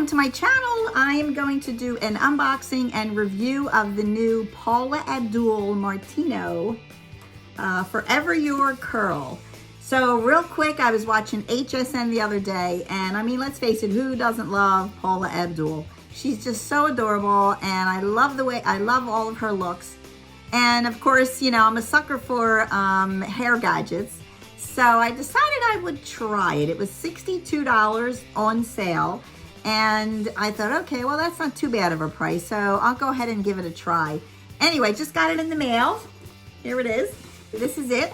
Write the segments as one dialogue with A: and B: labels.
A: welcome to my channel. I am going to do an unboxing and review of the new Martino-Abdul Martino Forever Your Curl. So real quick, I was watching HSN the other day, and I mean, let's face it, who doesn't love Paula Abdul? She's just so adorable, and I love all of her looks. And of course, you know, I'm a sucker for hair gadgets. So I decided I would try it. It was $62 on sale. And I thought, okay, well, that's not too bad of a price. So I'll go ahead and give it a try. Anyway, just got it in the mail. Here it is. This is it.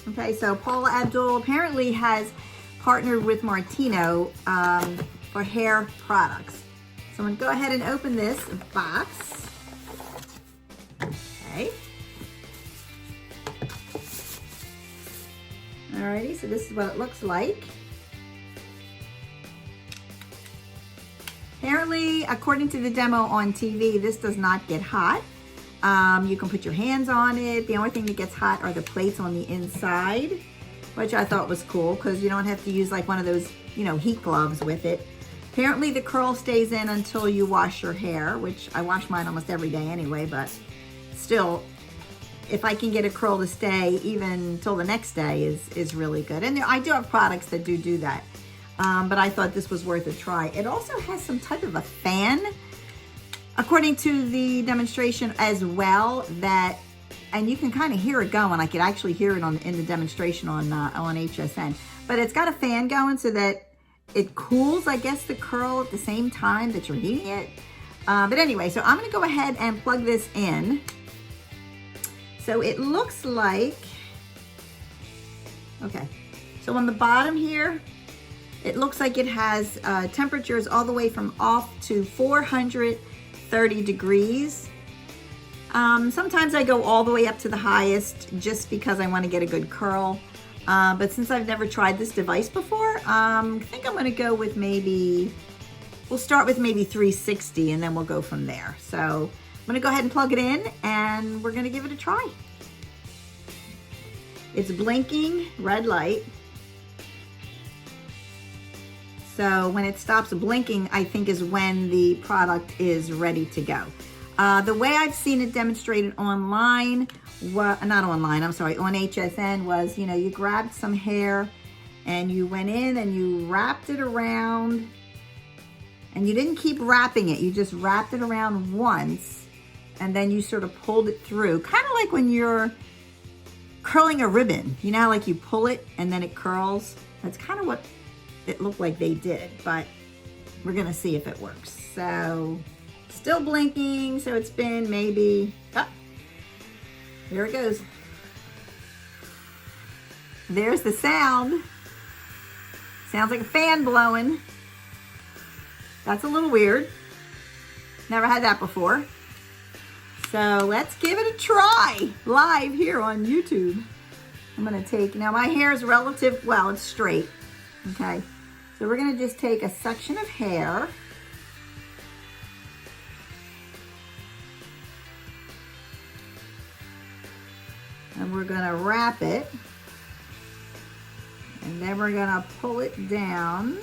A: Okay, so Paula Abdul apparently has partnered with Martino for hair products. So I'm gonna go ahead and open this box. Okay. Alrighty, so this is what it looks like. Apparently, according to the demo on TV, this does not get hot. You can put your hands on it. The only thing that gets hot are the plates on the inside, which I thought was cool because you don't have to use like one of those, you know, heat gloves with it. Apparently the curl stays in until you wash your hair, which I wash mine almost every day anyway, but still, if I can get a curl to stay even till the next day is really good. And I do have products that do that. But I thought this was worth a try. It also has some type of a fan, according to the demonstration as well, that, and you can kind of hear it going. I could actually hear it in the demonstration on HSN. But it's got a fan going so that it cools, I guess, the curl at the same time that you're heating it. But anyway, so I'm gonna go ahead and plug this in. So it looks like, okay, so on the bottom here, it looks like it has temperatures all the way from off to 430 degrees. Sometimes I go all the way up to the highest just because I want to get a good curl. But since I've never tried this device before, I think I'm going to go with we'll start with maybe 360 and then we'll go from there. So I'm gonna go ahead and plug it in and we're gonna give it a try. It's blinking red light. So when it stops blinking, I think is when the product is ready to go. The way I've seen it demonstrated online, on HSN was, you know, you grabbed some hair and you went in and you wrapped it around, and you didn't keep wrapping it. You just wrapped it around once and then you sort of pulled it through. Kind of like when you're curling a ribbon. You know how like you pull it and then it curls? That's kind of what it looked like they did, but we're gonna see if it works. So, still blinking, so it's been maybe, there it goes. There's the sound. Sounds like a fan blowing. That's a little weird. Never had that before. So let's give it a try live here on YouTube. I'm gonna take, now my hair is well, it's straight, okay? So we're gonna just take a section of hair. And we're gonna wrap it. And then we're gonna pull it down.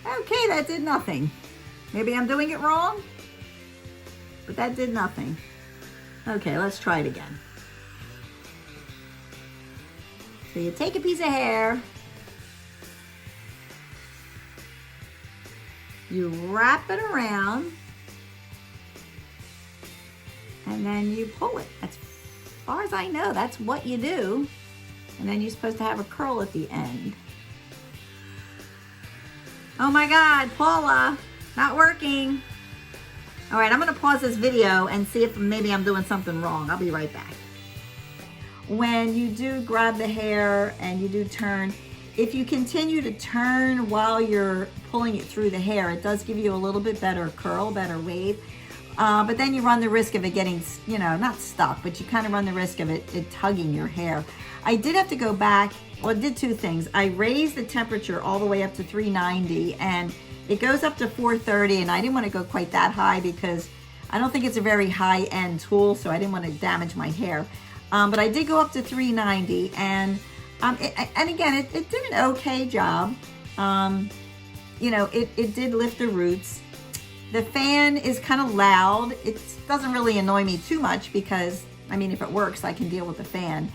A: Okay, that did nothing. Maybe I'm doing it wrong, but that did nothing. Okay, let's try it again. So you take a piece of hair, you wrap it around, and then you pull it. As far as I know, that's what you do. And then you're supposed to have a curl at the end. Oh my God, Paula, not working. All right, I'm gonna pause this video and see if maybe I'm doing something wrong. I'll be right back. When you do grab the hair and you do turn, if you continue to turn while you're pulling it through the hair, it does give you a little bit better curl, better wave. But then you run the risk of it getting, you know, not stuck, but you kind of run the risk of it tugging your hair. I did have to go back. Well, I did two things. I raised the temperature all the way up to 390 and it goes up to 430, and I didn't want to go quite that high because I don't think it's a very high-end tool, so I didn't want to damage my hair. But I did go up to 390, and And again, it did an okay job. You know, it did lift the roots. The fan is kind of loud. It doesn't really annoy me too much because, I mean, if it works, I can deal with the fan.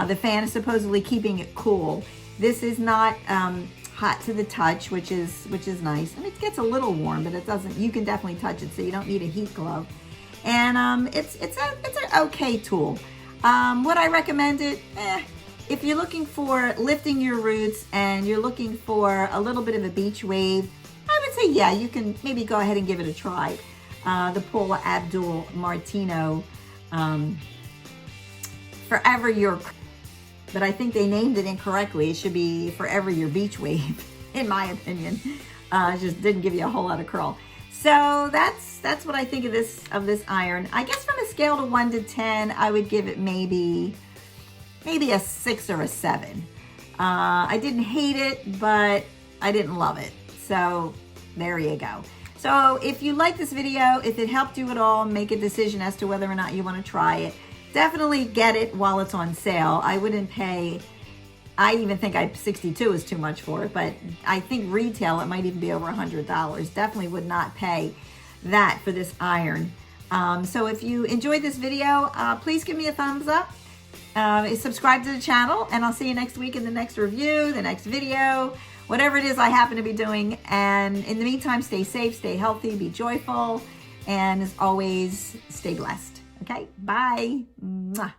A: The fan is supposedly keeping it cool. This is not hot to the touch, which is nice. And it gets a little warm, but it doesn't. You can definitely touch it, so you don't need a heat glove. And it's an okay tool. Would I recommend it? If you're looking for lifting your roots and you're looking for a little bit of a beach wave, I would say, yeah, you can maybe go ahead and give it a try. The Martino-Abdul Martino Forever Your, but I think they named it incorrectly. It should be Forever Your Beach Wave, in my opinion. It just didn't give you a whole lot of curl. So that's what I think of this iron. I guess from a scale to 1 to 10, I would give it maybe a 6 or a 7. I didn't hate it, but I didn't love it. So there you go. So if you like this video, if it helped you at all, make a decision as to whether or not you want to try it. Definitely get it while it's on sale. I wouldn't pay, I even think $62 is too much for it, but I think retail it might even be over $100. Definitely would not pay that for this iron. So if you enjoyed this video, please give me a thumbs up. Subscribe to the channel, and I'll see you next week in the next review, the next video, whatever it is I happen to be doing. And in the meantime, stay safe, stay healthy, be joyful, and as always, stay blessed. Okay, bye. Mwah.